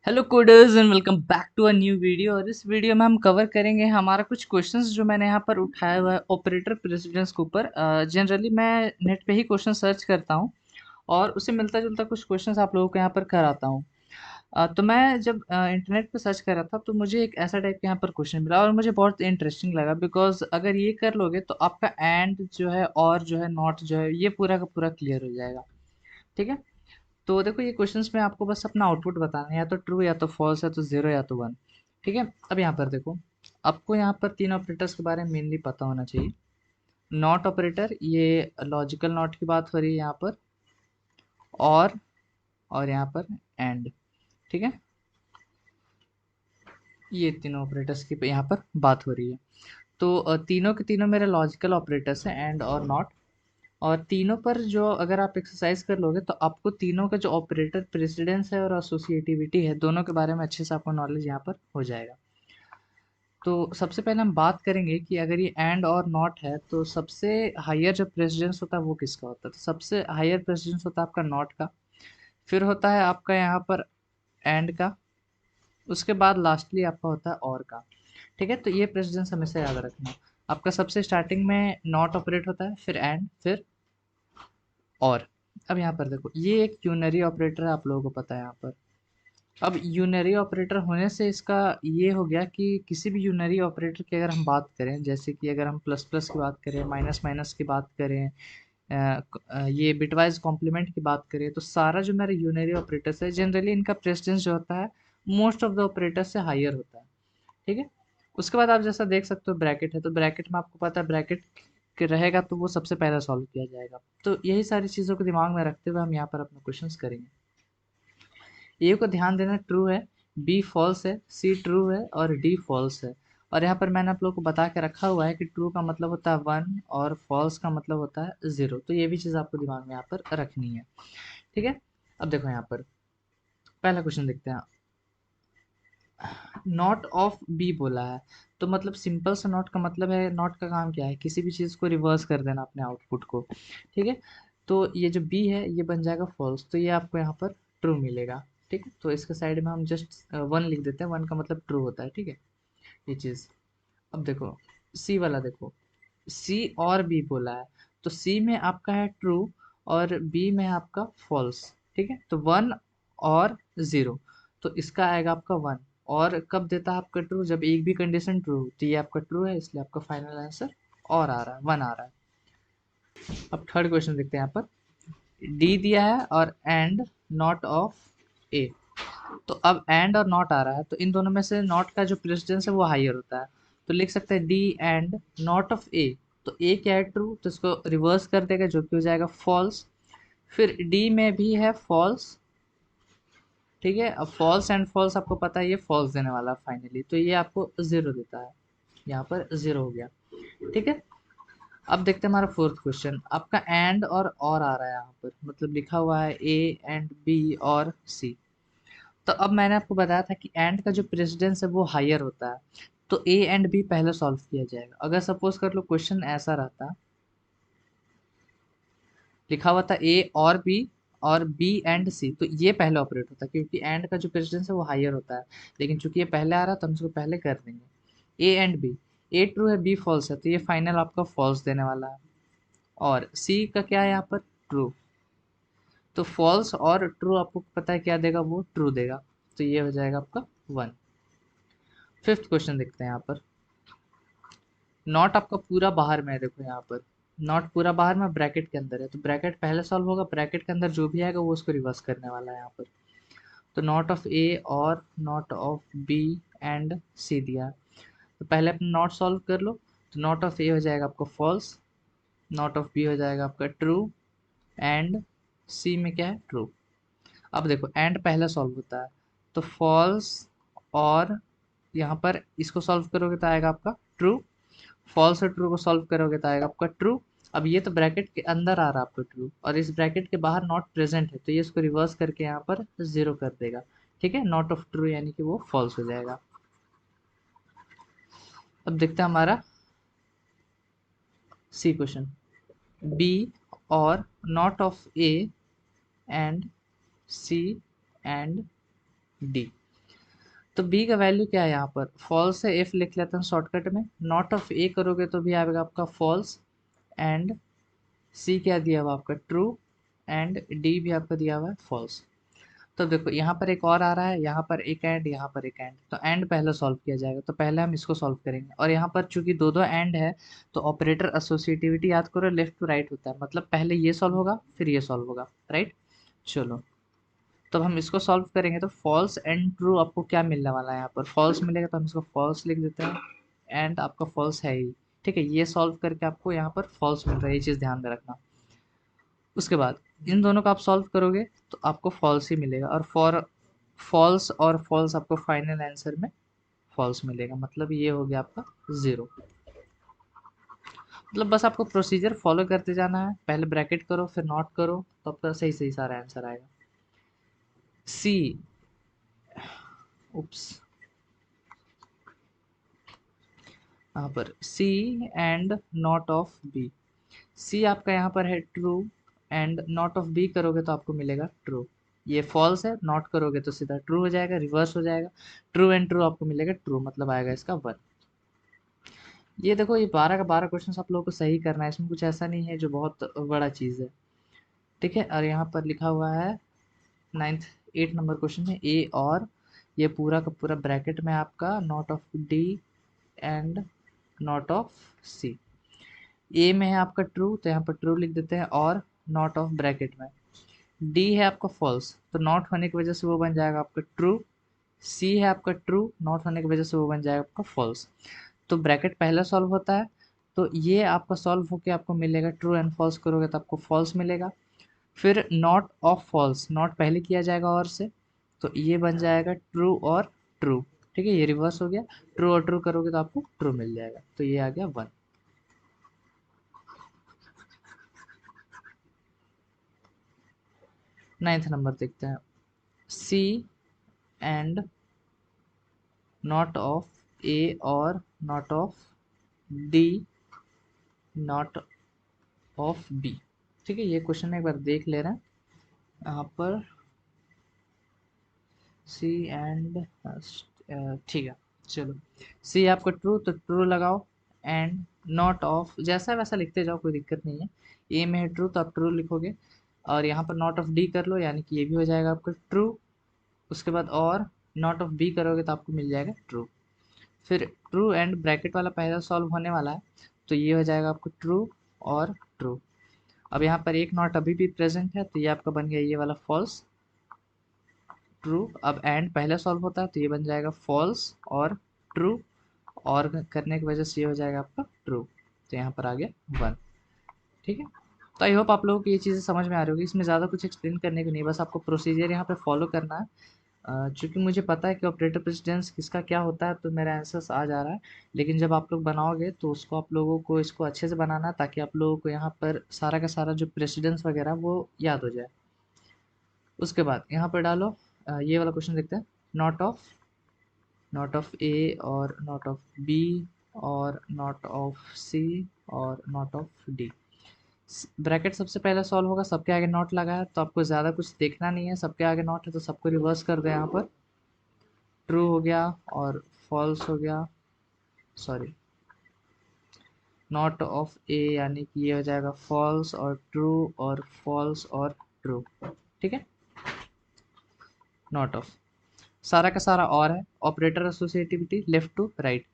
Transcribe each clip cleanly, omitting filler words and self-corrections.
Hello coders and welcome back to a new video. और इस video में हम कवर करेंगे हमारा कुछ क्वेश्चंस जो मैंने यहाँ पर उठाया हुआ है ऑपरेटर प्रेसिडेंस के ऊपर। जनरली मैं नेट पे ही क्वेश्चन सर्च करता हूँ और उससे मिलता जुलता कुछ क्वेश्चंस आप लोगों को यहाँ पर कराता हूँ। तो मैं जब इंटरनेट पे सर्च कर रहा था तो मुझे एक ऐसा टाइप का यहाँ पर क्वेश्चन मिला और मुझे बहुत इंटरेस्टिंग लगा, बिकॉज अगर ये कर लोगे तो आपका एंड जो है और जो है नॉट जो है ये पूरा का पूरा क्लियर हो जाएगा। ठीक है, तो देखो ये क्वेश्चंस में आपको बस अपना आउटपुट बताना है, या तो ट्रू या तो फॉल्स या तो जीरो या तो वन। ठीक है, अब यहाँ पर देखो, आपको यहाँ पर तीन ऑपरेटर्स के बारे में मेनली पता होना चाहिए। नॉट ऑपरेटर, ये लॉजिकल नॉट की बात हो रही है यहाँ पर, और और यहाँ पर एंड। ठीक है, ये तीनों ऑपरेटर्स की यहाँ पर बात हो रही है। तो तीनों के तीनों मेरे लॉजिकल ऑपरेटर्स हैं, एंड और नॉट। और तीनों पर जो अगर आप एक्सरसाइज कर लोगे तो आपको तीनों का जो ऑपरेटर प्रेसिडेंस है और एसोसिएटिविटी है, दोनों के बारे में अच्छे से आपको नॉलेज यहाँ पर हो जाएगा। तो सबसे पहले हम बात करेंगे कि अगर ये एंड और नॉट है तो सबसे हायर जो प्रेसिडेंस होता है वो किसका होता है। तो सबसे हायर प्रेसिडेंस होता है आपका नॉट का, फिर होता है आपका यहाँ पर एंड का, उसके बाद लास्टली आपका होता है और का। ठीक है, तो ये प्रेसिडेंस हमेशा याद रखना। आपका सबसे स्टार्टिंग में नॉट ऑपरेट होता है, फिर एंड, फिर और। अब यहाँ पर देखो, ये एक यूनरी ऑपरेटर है, आप लोगों को पता है यहाँ पर। अब यूनरी ऑपरेटर होने से इसका ये हो गया कि किसी भी यूनरी ऑपरेटर की अगर हम बात करें, जैसे कि अगर हम प्लस प्लस की बात करें, माइनस माइनस की बात करें, ये बिटवाइज कॉम्प्लीमेंट की बात करें, तो सारा जो मेरा यूनरी ऑपरेटर्स है जनरली इनका प्रेसिडेंस जो होता है मोस्ट ऑफ द ऑपरेटर से हायर होता है। ठीक है, उसके बाद आप जैसा देख सकते हो ब्रैकेट है, तो ब्रैकेट में आपको पता है ब्रैकेट रहेगा तो वो सबसे पहले सॉल्व किया जाएगा। तो यही सारी चीज़ों को दिमाग में रखते हुए हम यहाँ पर अपना क्वेश्चंस करेंगे। ए को ध्यान देना, ट्रू है, बी फॉल्स है, सी ट्रू है और डी फॉल्स है। और यहाँ पर मैंने आप लोग को बता के रखा हुआ है कि ट्रू का मतलब होता है वन और फॉल्स का मतलब होता है ज़ीरो। तो ये भी चीज़ आपको दिमाग में यहाँ पर रखनी है। ठीक है, अब देखो यहाँ पर पहला क्वेश्चन देखते हैं। नॉट ऑफ बी बोला है, तो मतलब सिंपल सा नॉट का मतलब है, नॉट का काम क्या है, किसी भी चीज़ को रिवर्स कर देना अपने आउटपुट को। ठीक है, तो ये जो बी है ये बन जाएगा फॉल्स, तो ये आपको यहाँ पर ट्रू मिलेगा। ठीक है, तो इसके साइड में हम जस्ट वन लिख देते हैं, वन का मतलब ट्रू होता है। ठीक है, ये चीज़। अब देखो सी वाला, देखो सी और बी बोला है, तो सी में आपका है ट्रू और बी में है आपका फॉल्स। ठीक है, तो वन और ज़ीरो, तो इसका आएगा आपका वन। और कब देता है आपका ट्रू, जब एक भी कंडीशन ट्रू, तो ये आपका ट्रू है, इसलिए आपका फाइनल आंसर और आ रहा है, वन आ रहा है। अब थर्ड क्वेश्चन देखते हैं यहाँ पर। डी दिया है और एंड नॉट ऑफ ए, तो अब एंड और नॉट आ रहा है, तो इन दोनों में से नॉट का जो प्रेसिडेंस है वो हायर होता है, तो लिख सकते हैं डी एंड नॉट ऑफ ए। तो ए क्या है, ट्रू, तो इसको रिवर्स कर देगा जो कि हो जाएगा फॉल्स। फिर डी में भी है फॉल्स। ठीक है, अब फॉल्स एंड फॉल्स आपको पता है ये फॉल्स देने वाला फाइनली, तो ये आपको ज़ीरो देता है, यहाँ पर ज़ीरो हो गया। ठीक है, अब देखते हैं हमारा फोर्थ क्वेश्चन। आपका एंड और आ रहा है यहाँ पर, मतलब लिखा हुआ है ए एंड बी और सी। तो अब मैंने आपको बताया था कि एंड का जो प्रेसिडेंस है वो हायर होता है, तो ए एंड बी पहले सॉल्व किया जाएगा। अगर सपोज कर लो क्वेश्चन ऐसा रहता, लिखा हुआ था ए और बी एंड सी, तो ये पहले ऑपरेट होता है क्योंकि एंड का जो प्रेसिडेंस है वो हायर होता है। लेकिन चूंकि ये पहले आ रहा है तो हम इसको पहले कर देंगे। A and B, A true है बी फॉल्स है, तो ये फाइनल आपका फॉल्स देने वाला है। और सी का क्या है यहाँ पर, ट्रू, तो फॉल्स और ट्रू आपको पता है क्या देगा, वो ट्रू देगा, तो ये हो जाएगा आपका वन। फिफ्थ क्वेश्चन देखते हैं यहाँ पर। नॉट आपका पूरा बाहर में है, देखो यहाँ पर नॉट पूरा बाहर में ब्रैकेट के अंदर है, तो ब्रैकेट पहले सॉल्व होगा, ब्रैकेट के अंदर जो भी आएगा वो उसको रिवर्स करने वाला है यहाँ पर। तो नॉट ऑफ ए और नॉट ऑफ बी एंड सी दिया है, तो पहले अपना नॉट सॉल्व कर लो। तो नॉट ऑफ ए हो जाएगा आपका फॉल्स, नॉट ऑफ बी हो जाएगा आपका ट्रू, एंड सी में क्या है, ट्रू। अब देखो एंड पहले सॉल्व होता है, तो फॉल्स, और यहाँ पर इसको सॉल्व करोगे तो आएगा आपका ट्रू, फॉल्स और ट्रू को सॉल्व करोगे तो आएगा आपका ट्रू। अब ये तो ब्रैकेट के अंदर आ रहा है आपका ट्रू, और इस ब्रैकेट के बाहर नॉट प्रेजेंट है, तो ये इसको रिवर्स करके यहाँ पर जीरो कर देगा। ठीक है, नॉट ऑफ ट्रू यानी कि वो फॉल्स हो जाएगा। अब देखते हैं हमारा सी क्वेश्चन। बी और not of A and C and D, तो बी का वैल्यू क्या है यहाँ पर, फॉल्स है, इफ लिख लेते हैं शॉर्टकट में, नॉट ऑफ ए करोगे तो भी आएगा आपका फॉल्स, एंड सी क्या दिया हुआ आपका ट्रू, एंड डी भी आपका दिया हुआ है फॉल्स। तो देखो यहाँ पर एक और आ रहा है, यहाँ पर एक एंड, यहाँ पर एक एंड, तो एंड पहले सॉल्व किया जाएगा, तो पहले हम इसको सॉल्व करेंगे। और यहाँ पर चूंकि दो दो एंड है तो ऑपरेटर एसोसिएटिविटी याद करो लेफ्ट टू राइट होता है, मतलब पहले ये सॉल्व होगा फिर ये सॉल्व होगा, राइट। चलो, तब हम इसको सॉल्व करेंगे तो फॉल्स एंड ट्रू आपको क्या मिलने वाला है, यहाँ पर फॉल्स मिलेगा तो हम इसको फॉल्स लिख देते हैं, एंड आपका फॉल्स है ही, ठीक है। ये सॉल्व करके आपको यहाँ पर फॉल्स मिल रहा है, ये चीज़ ध्यान में रखना। उसके बाद इन दोनों को आप सॉल्व करोगे तो आपको फॉल्स ही मिलेगा, और फॉर फॉल्स और फॉल्स आपको फाइनल आंसर में फॉल्स मिलेगा, मतलब ये हो गया आपका ज़ीरो। मतलब बस आपको प्रोसीजर फॉलो करते जाना है, पहले ब्रैकेट करो फिर नॉट करो, तो आपका सही सही सारा आंसर आएगा। सी, उप्स, यहाँ पर C and not of B, C आपका यहाँ पर है true, and not of B करोगे तो आपको मिलेगा ट्रू। ये फॉल्स है, नॉट करोगे तो सीधा ट्रू हो जाएगा, रिवर्स हो जाएगा, ट्रू एंड ट्रू आपको मिलेगा ट्रू, मतलब आएगा इसका वन। ये देखो, ये 12 का 12 क्वेश्चन आप लोगों को सही करना है, इसमें कुछ ऐसा नहीं है जो बहुत बड़ा चीज़ है, ठीक है। और यहाँ पर लिखा हुआ है 8 नंबर क्वेश्चन में ए, और ये पूरा का पूरा ब्रैकेट में आपका not of D and not of C. A में है आपका ट्रू तो यहाँ पर ट्रू लिख देते हैं, और नॉट ऑफ ब्रैकेट में डी है आपका फॉल्स, तो नॉट होने की वजह से वो बन जाएगा आपका ट्रू, सी है आपका ट्रू, नॉट होने की वजह से वो बन जाएगा आपका फॉल्स। तो ब्रैकेट पहले सॉल्व होता है, तो ये आपका सॉल्व होके आपको मिलेगा, ट्रू एंड फॉल्स करोगे तो आपको फॉल्स मिलेगा। फिर नॉट ऑफ फॉल्स, नॉट पहले किया जाएगा और से, तो ये बन जाएगा ट्रू और ट्रू, ठीक है, ये रिवर्स हो गया, ट्रू और ट्रू करोगे तो आपको ट्रू मिल जाएगा, तो ये आ गया वन। 9 नंबर देखते हैं, C and not of A और not of D not of B, ठीक है। ये क्वेश्चन एक बार देख ले रहे हैं यहाँ पर, सी एंड, ठीक है। चलो, सी आपका ट्रू तो ट्रू लगाओ, एंड नॉट ऑफ जैसा वैसा लिखते जाओ, कोई दिक्कत नहीं है। ए में है ट्रू तो आप ट्रू लिखोगे, और यहाँ पर नॉट ऑफ डी कर लो, यानी कि ये भी हो जाएगा आपका ट्रू। उसके बाद और नॉट ऑफ बी करोगे तो आपको मिल जाएगा ट्रू। फिर ट्रू एंड ब्रैकेट वाला पहला सॉल्व होने वाला है, तो ये हो जाएगा आपको ट्रू और ट्रू। अब यहाँ पर एक नॉट अभी भी प्रेजेंट है, तो ये आपका बन गया ये वाला फॉल्स, ट्रू। अब एंड पहले सॉल्व होता है तो ये बन जाएगा फॉल्स और ट्रू, और करने की वजह से ये हो जाएगा आपका ट्रू, तो यहाँ पर आ गया वन, ठीक है। तो आई होप आप लोगों को ये चीज़ें समझ में आ रही होगी, इसमें ज़्यादा कुछ एक्सप्लेन करने को नहीं, बस आपको प्रोसीजर यहाँ पे फॉलो करना है। चूँकि मुझे पता है कि ऑपरेटर प्रेसिडेंस किसका क्या होता है, तो मेरा आंसर्स आ जा रहा है, लेकिन जब आप लोग बनाओगे तो उसको आप लोगों को इसको अच्छे से बनाना है, ताकि आप लोगों को यहाँ पर सारा का सारा जो प्रेसिडेंस वगैरह वो याद हो जाए। उसके बाद यहाँ पर डालो, ये वाला क्वेश्चन देखते हैं, नॉट ऑफ ए और नॉट ऑफ बी और नॉट ऑफ सी और नॉट ऑफ डी। ब्रैकेट सबसे पहले सॉल्व होगा, सबके आगे नॉट लगा है तो आपको ज़्यादा कुछ देखना नहीं है, सबके आगे नॉट है तो सबको रिवर्स कर दो, यहाँ पर ट्रू हो गया और फॉल्स हो गया, सॉरी, नॉट ऑफ ए यानी कि ये हो जाएगा फॉल्स और ट्रू और फॉल्स और ट्रू, ठीक है। नॉट ऑफ सारा का सारा और है, operator associativity left to right,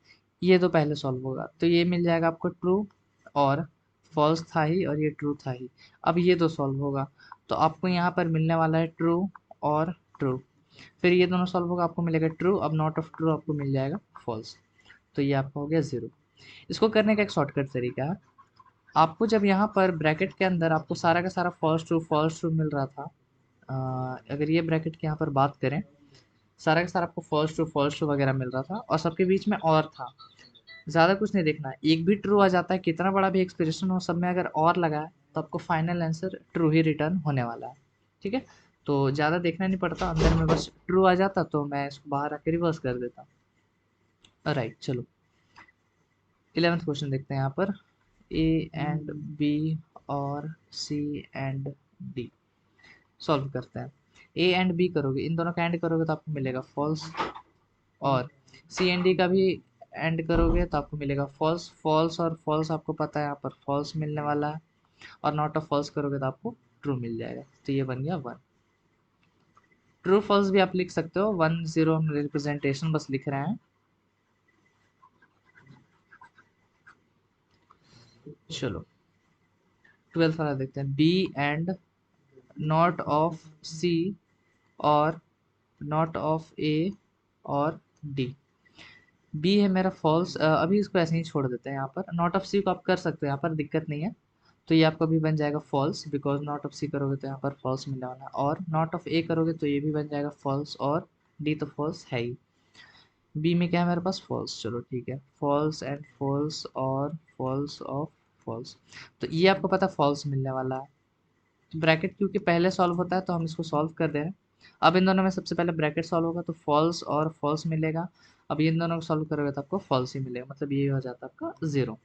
ये तो पहले सॉल्व होगा, तो ये मिल जाएगा आपको ट्रू, और फॉल्स था ही और ये ट्रू था ही। अब ये दो सॉल्व होगा तो आपको यहाँ पर मिलने वाला है ट्रू और ट्रू, फिर ये दोनों सॉल्व होगा आपको मिलेगा ट्रू, अब नॉट ऑफ ट्रू आपको मिल जाएगा फॉल्स, तो ये आपका हो गया ज़ीरो। इसको करने का एक शॉर्टकट तरीका है, आपको जब यहाँ पर ब्रैकेट के अंदर आपको सारा का सारा फॉल्स ट्रू मिल रहा था, अगर ये ब्रैकेट की यहाँ पर बात करें, सारा का सारा आपको फॉल्स ट्रू वगैरह मिल रहा था, और सबके बीच में और था, ज़्यादा कुछ नहीं देखना है, एक भी ट्रू आ जाता है, कितना बड़ा भी एक्सप्रेशन हो, सब में अगर और लगा है तो आपको फाइनल आंसर ट्रू ही रिटर्न होने वाला है, ठीक है। तो ज़्यादा देखना नहीं पड़ता, अंदर में बस ट्रू आ जाता तो मैं इसको बाहर आके रिवर्स कर देता। राइट, चलो 11th क्वेश्चन देखते हैं यहाँ पर, ए एंड बी और सी एंड डी सॉल्व करते हैं। ए एंड बी करोगे, इन दोनों का एंड करोगे तो आपको मिलेगा फॉल्स, और सी एंड डी का भी एंड करोगे तो आपको मिलेगा फॉल्स। फॉल्स और फॉल्स आपको पता है यहाँ पर फॉल्स मिलने वाला है, और नॉट ऑफ फॉल्स करोगे तो आपको ट्रू मिल जाएगा। तो ये बन गया 1। ट्रू फॉल्स भी आप लिख सकते हो, 1 0 हम रिप्रेजेंटेशन बस लिख रहे हैं। चलो 12th वाला देखते हैं। बी एंड नॉट ऑफ सी और नॉट ऑफ ए और डी। बी है मेरा फॉल्स, अभी इसको ऐसे ही छोड़ देते हैं। यहाँ पर नॉट ऑफ सी को आप कर सकते हो, यहाँ पर दिक्कत नहीं है। तो ये आपका भी बन जाएगा फॉल्स, बिकॉज नॉट ऑफ सी करोगे तो यहाँ पर फॉल्स मिलने वाला है, और नॉट ऑफ ए करोगे तो ये भी बन जाएगा फॉल्स, और डी तो फॉल्स है ही। बी में क्या है मेरे पास फॉल्स। चलो ठीक है, फॉल्स एंड फॉल्स और फॉल्स ऑफ फॉल्स। तो ये आपको पता फॉल्स मिलने वाला है। तो ब्रैकेट क्योंकि पहले सॉल्व होता है तो हम इसको सॉल्व कर दे रहे हैं। अब इन दोनों में सबसे पहले ब्रैकेट सॉल्व होगा तो फॉल्स और फॉल्स मिलेगा। अब इन दोनों को सॉल्व करोगे तो आपको फॉल्स ही मिलेगा, मतलब ये हो जाता है आपका 0।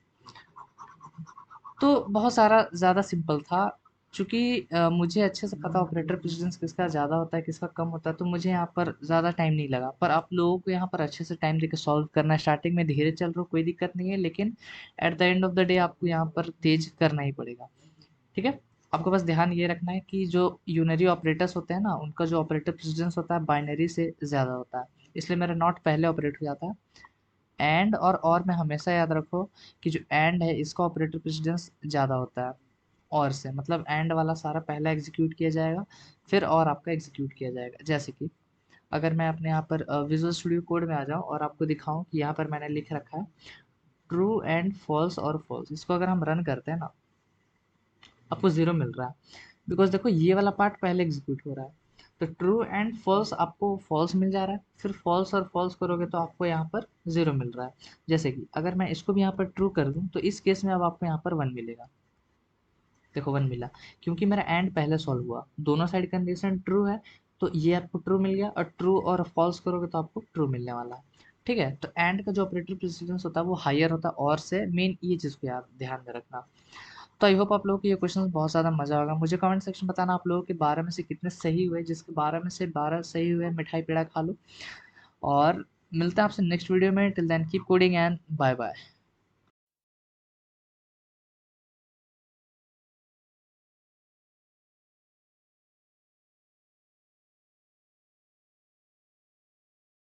तो बहुत सारा ज़्यादा सिंपल था। चूँकि मुझे अच्छे से पता ऑपरेटर प्रेसिडेंस किसका ज़्यादा होता है किसका कम होता है, तो मुझे यहाँ पर ज़्यादा टाइम नहीं लगा। पर आप लोगों को यहाँ पर अच्छे से टाइम देके सॉल्व करना है। स्टार्टिंग में धीरे चल रहा हो कोई दिक्कत नहीं है, लेकिन at the end of the day आपको यहाँ पर तेज करना ही पड़ेगा। ठीक है? आपको बस ध्यान ये रखना है कि जो यूनरी ऑपरेटर्स होते हैं ना, उनका जो ऑपरेटर प्रेसिडेंस होता है बाइनरी से ज़्यादा होता है। इसलिए मेरा नॉट पहले ऑपरेट हो जाता है। एंड और में हमेशा याद रखो कि जो एंड है इसका ऑपरेटर प्रेसिडेंस ज़्यादा होता है और से, मतलब एंड वाला सारा पहला एग्जीक्यूट किया जाएगा, फिर और आपका एग्जीक्यूट किया जाएगा। जैसे कि अगर मैं अपने यहाँ पर विजुअल स्टूडियो कोड में आ जाऊँ और आपको दिखाऊं कि यहाँ पर मैंने लिख रखा है ट्रू एंड फॉल्स और फॉल्स। इसको अगर हम रन करते हैं ना, आपको 0 मिल रहा है, बिकॉज देखो ये वाला पार्ट पहले एग्जीक्यूट हो रहा है। तो ट्रू एंड फॉल्स आपको फॉल्स मिल जा रहा है, फिर फॉल्स और फॉल्स करोगे तो आपको यहाँ पर 0 मिल रहा है। जैसे कि अगर मैं इसको भी यहाँ पर ट्रू कर दूँ तो इस केस में अब आपको यहाँ पर 1 मिलेगा। देखो 1 मिला, क्योंकि मेरा एंड पहले सॉल्व हुआ, दोनों साइड कंडीशन ट्रू है, तो ये आपको ट्रू मिल गया। और ट्रू और फॉल्स करोगे तो आपको ट्रू मिलने वाला है। ठीक है? तो एंड का जो ऑपरेटर प्रेसिडेंस होता है वो हायर होता है और से, मेन ये चीज़ को याद ध्यान में रखना। तो आई होप आप लोगों को ये क्वेश्चन बहुत ज़्यादा मजा होगा। मुझे कमेंट सेक्शन में बताना आप लोगों के 12 में से कितने सही हुए। जिसके 12 में से 12 सही हुए मिठाई पेड़ा खा लो। और मिलते हैं आपसे नेक्स्ट वीडियो में। Till then keep coding and bye bye.